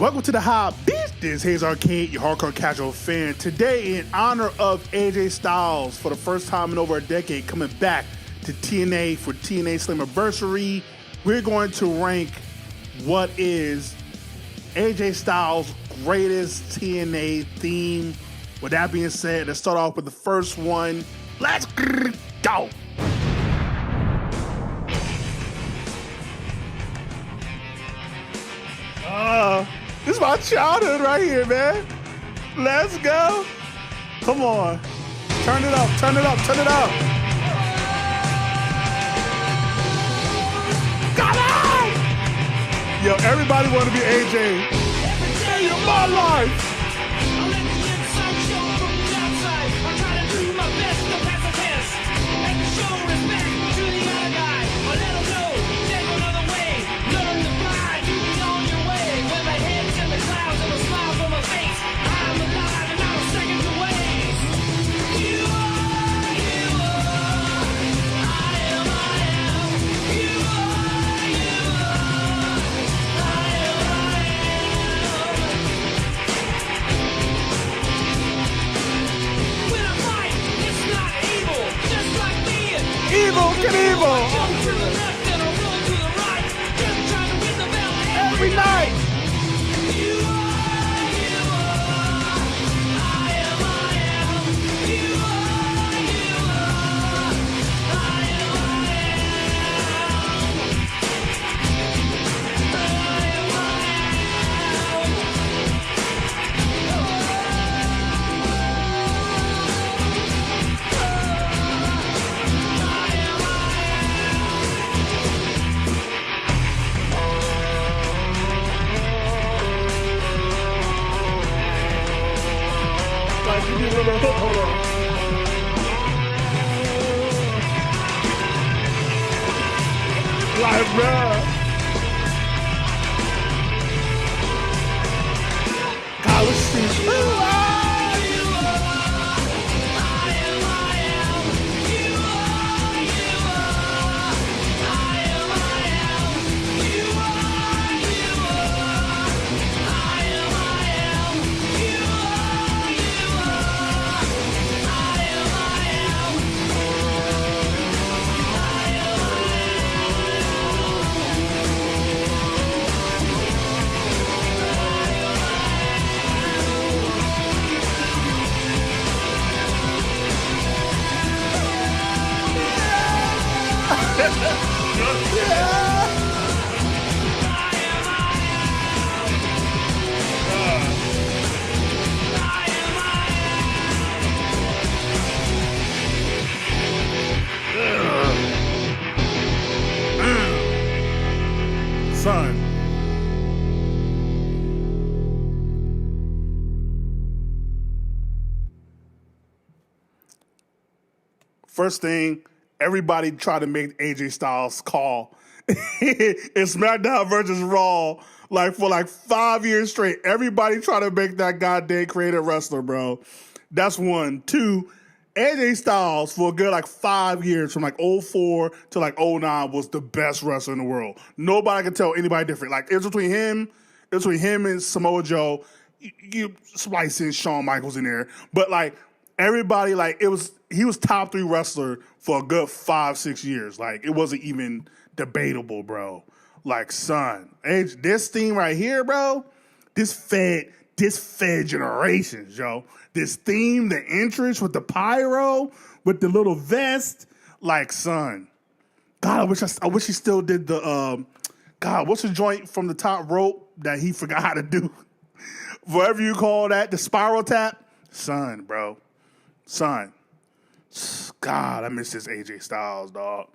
Welcome to the High Beast. This is Hayes Arcade, your hardcore casual fan. Today, in honor of AJ Styles, for the first time in over a decade, coming back to TNA for TNA Slammiversary, we're going to rank what is AJ Styles' greatest TNA theme. With that being said, let's start off with the first one. Let's go. This is my childhood right here, man. Let's go. Come on. Turn it up, turn it up, turn it up. Come on! Yo, everybody want to be AJ. Day of my life. Evil, get evil! Every night! Hold on. Like, bruh. God, let's see. Son. First thing, everybody tried to make AJ Styles call in SmackDown versus Raw, for 5 years straight. Everybody tried to make that goddamn creative wrestler, bro. That's one. Two, AJ Styles for a good 5 years, from '04 to '09, was the best wrestler in the world. Nobody can tell anybody different. It was between him and Samoa Joe. You splice in Shawn Michaels in there, but everybody, he was top 3 wrestler for a good 5-6 years. It wasn't even debatable, bro. Son, this theme right here, bro, this fed generations, yo. This theme, the entrance with the pyro, with the little vest, son. God, I wish he still did the, God, what's the joint from the top rope that he forgot how to do? Whatever you call that, the spiral tap. Son, bro. Son. God, I miss this AJ Styles, dog.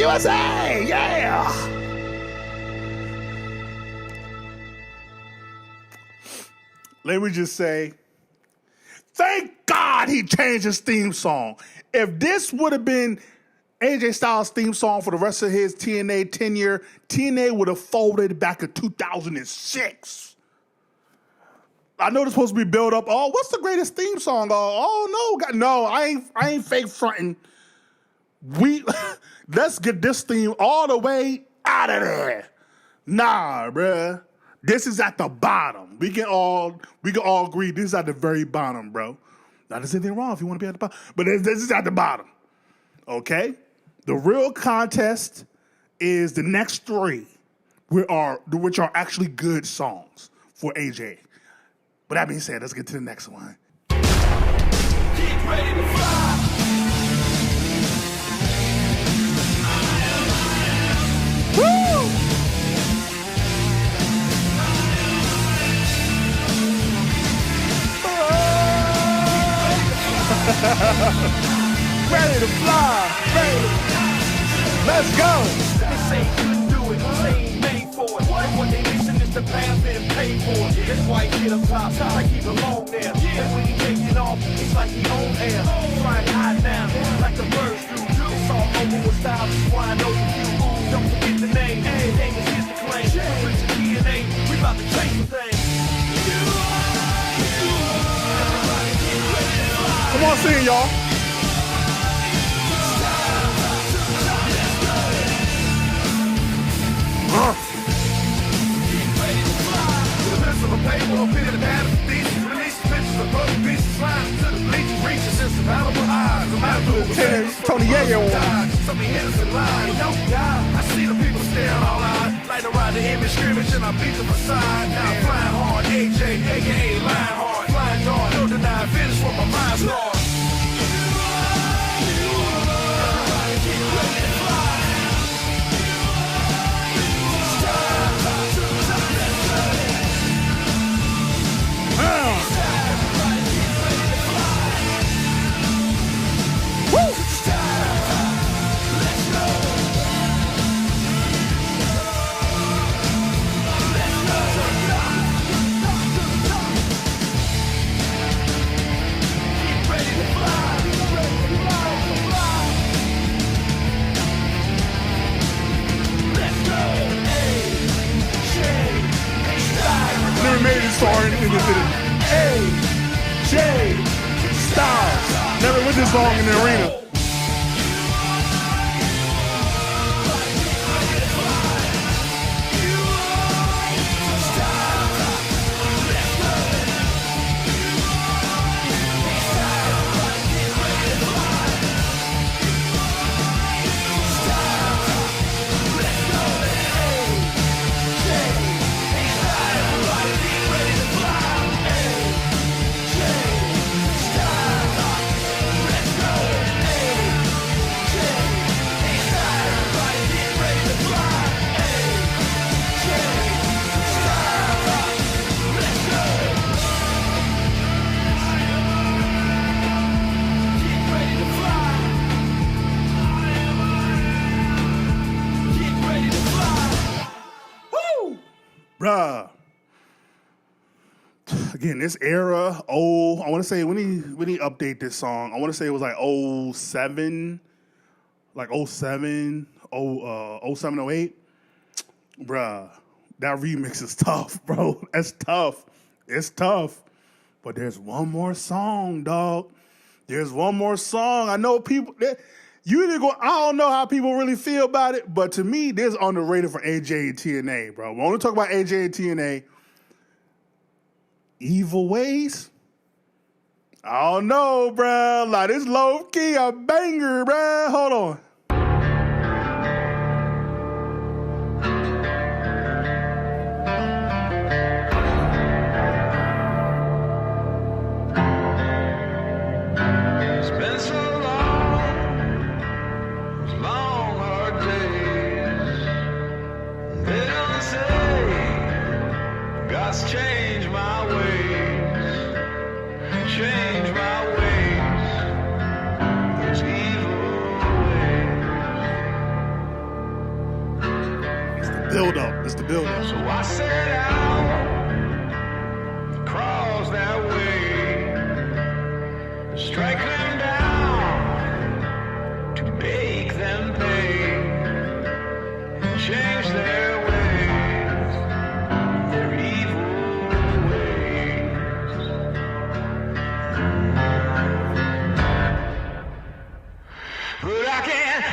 USA! Yeah! Let me just say, thank God he changed his theme song. If this would have been AJ Styles' theme song for the rest of his TNA tenure, TNA would have folded back in 2006. I know it's supposed to be built up. Oh, what's the greatest theme song? Oh no, God, no, I ain't fake fronting. Let's get this theme all the way out of there. Nah, bruh. This is at the bottom. We can all agree this is at the very bottom, bro. Not there's anything wrong if you want to be at the bottom, but this is at the bottom. Okay? The real contest is the next three, which are actually good songs for AJ. But that being said, let's get to the next one. Get ready to fly. Woo! Ready to fly. Let's go. They say you couldn't do it. They ain't made for it. What they missing is the path been paid for. That's why he get up top. Like he belong there. And when he taking off, it's like he own air. Trying to hide down like the birds do. It's all over with style. That's why I know the few. Don't forget the name. The name is his the claim. Switch to DNA. We about to change the thing. Come on, sing, y'all. Paper, pin and pad of these release pictures of broken pieces sliding to the bleachers, reaching since available eyes. I'm out of Tony Yayo. Some hitters in line, no God. I see the people staring all eyes, like to ride the image scrimmage and I beat the facade. Now I'm flying hard, AJ, aka Lionheart, flying hard, no deny, finish where my mind starts. Never made this song in the AJ Styles. Never went this long in the arena. Bruh. Again, this era, I want to say, when he update this song, I want to say it was like 07, like 07, 08. Bruh, that remix is tough, bro. That's tough. It's tough. But there's one more song, dog. There's one more song. I know people, I don't know how people really feel about it, but to me, this is underrated for AJ and TNA, bro. We want to talk about AJ and TNA. Evil Ways? I don't know, bro. Like, this low-key a banger, bro. Hold on. Change my ways, those evil ways. building. So I set out across that way, strike them down to make them pay, change their ways, their evil ways. But I can't.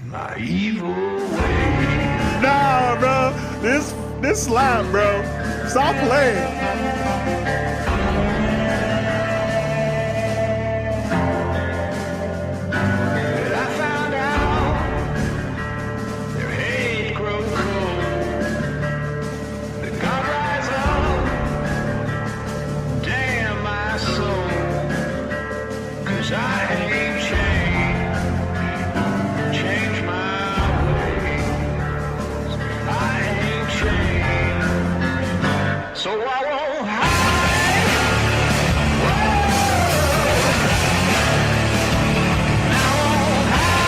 My evil way. Nah, bro. This slap, bro. Stop playing. But I found out their hate grows cold. The God rise up, damn my soul. 'Cause I ain't change my ways. I ain't changed, so I won't hide. I won't hide.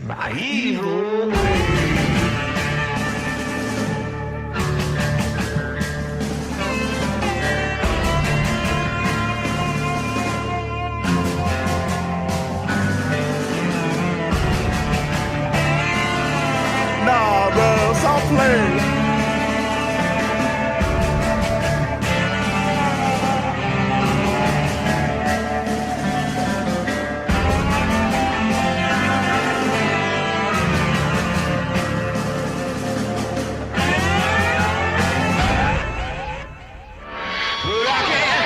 My evil way. Nah, bro. Stop playing. But I can't.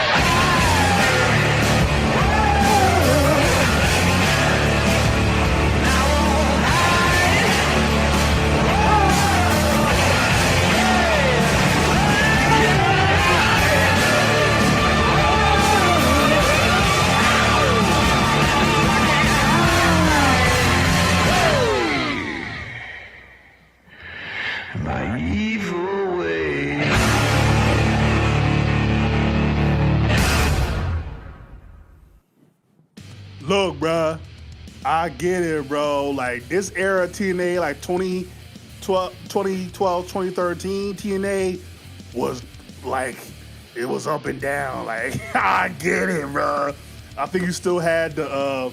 My evil way. Look, bruh, I get it, bro. Like, this era TNA, like 2012, 2013, TNA was like, it was up and down. Like, I get it, bro. I think you still had the,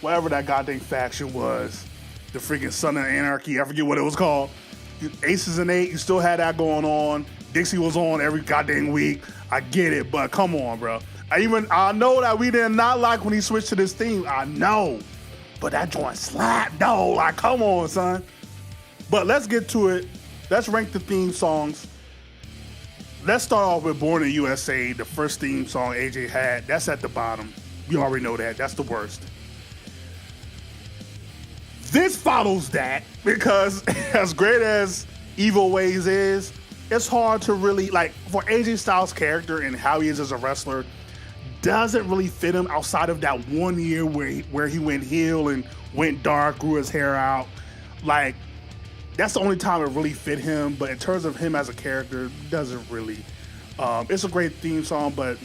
whatever that goddamn faction was, the freaking Son of Anarchy. I forget what it was called. Aces and Eight, you still had that going on. Dixie was on every goddamn week. I get it, but come on, bro. I know that we did not like when he switched to this theme. I know. But that joint slap, though. Like, come on, son. But let's get to it. Let's rank the theme songs. Let's start off with Born in the USA, the first theme song AJ had. That's at the bottom. We already know that. That's the worst. This follows that because as great as Evil Ways is, it's hard to really, like, for AJ Styles' character and how he is as a wrestler, doesn't really fit him outside of that 1 year where he went heel and went dark, grew his hair out. Like, that's the only time it really fit him, but in terms of him as a character, doesn't really. It's a great theme song, but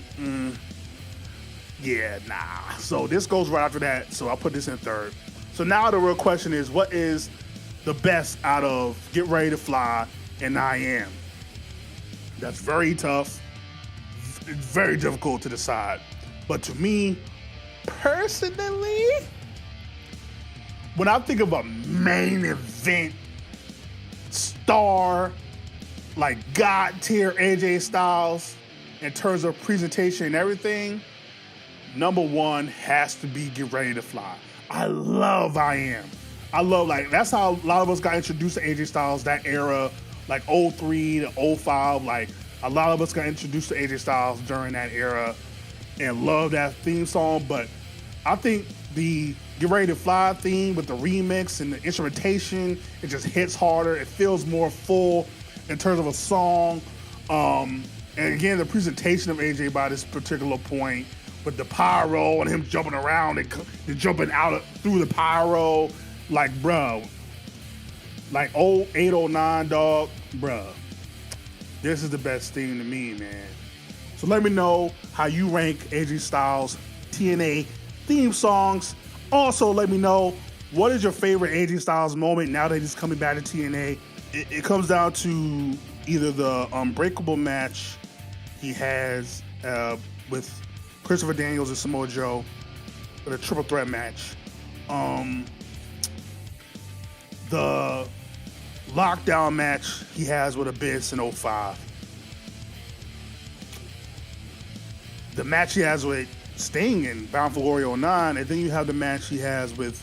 yeah, nah. So this goes right after that, so I'll put this in third. So now the real question is, what is the best out of Get Ready to Fly and I Am? That's very tough. It's very difficult to decide. But to me, personally, when I think of a main event star, like God tier AJ Styles, in terms of presentation and everything, number one has to be Get Ready to Fly. I love I Am. I love, like, that's how a lot of us got introduced to AJ Styles, that era, like 03 to 05. Like, a lot of us got introduced to AJ Styles during that era and love that theme song. But I think the Get Ready to Fly theme with the remix and the instrumentation, it just hits harder. It feels more full in terms of a song. And again, the presentation of AJ by this particular point with the pyro and him jumping around and jumping out through the pyro, like, bro, like 0809, dog, bro. This is the best thing to me, man. So let me know how you rank AJ Styles TNA theme songs. Also, let me know what is your favorite AJ Styles moment now that he's coming back to TNA. It comes down to either the Unbreakable match he has with Christopher Daniels and Samoa Joe, or the triple threat match. The lockdown match he has with Abyss in 05. The match he has with Sting in Bound for Glory 09, and then you have the match he has with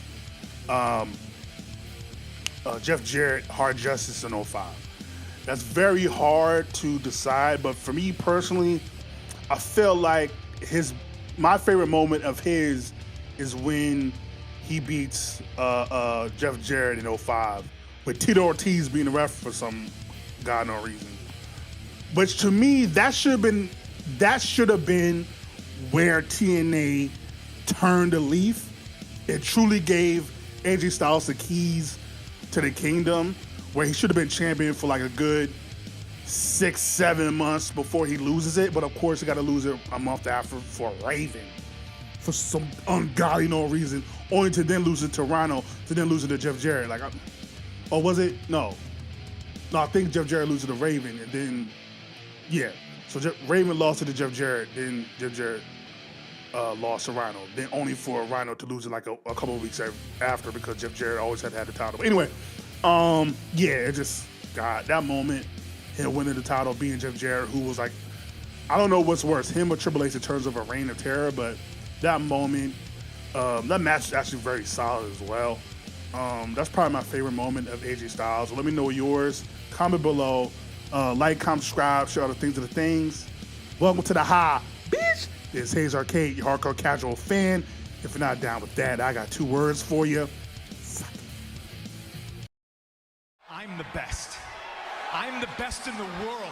Jeff Jarrett, Hard Justice in 05. That's very hard to decide, but for me personally, I feel like my favorite moment of his is when he beats Jeff Jarrett in 05, with Tito Ortiz being the ref for some god no reason. Which to me, that should have been where TNA turned a leaf. It truly gave AJ Styles the keys to the kingdom, where he should have been champion for like a good 6-7 months before he loses it. But of course, he got to lose it a month after for Raven for some ungodly no reason, only to then lose it to Rhino, to then lose it to Jeff Jarrett. Like, or was it? No, I think Jeff Jarrett loses to Raven, and then yeah. So Raven lost it to Jeff Jarrett, then Jeff Jarrett lost to Rhino, then only for Rhino to lose it like a couple of weeks after, because Jeff Jarrett always had the title. But anyway, yeah, it just, God, that moment, him winning the title, being Jeff Jarrett, who was like, I don't know what's worse, him or Triple H in terms of a reign of terror, but that moment, that match is actually very solid as well. That's probably my favorite moment of AJ Styles. Let me know yours. Comment below. Like, comment, subscribe, share all the things of the things. Welcome to the high, bitch. It's Hayes Arcade, your hardcore casual fan. If you're not down with that, I got 2 words for you. I'm the best. I'm the best in the world.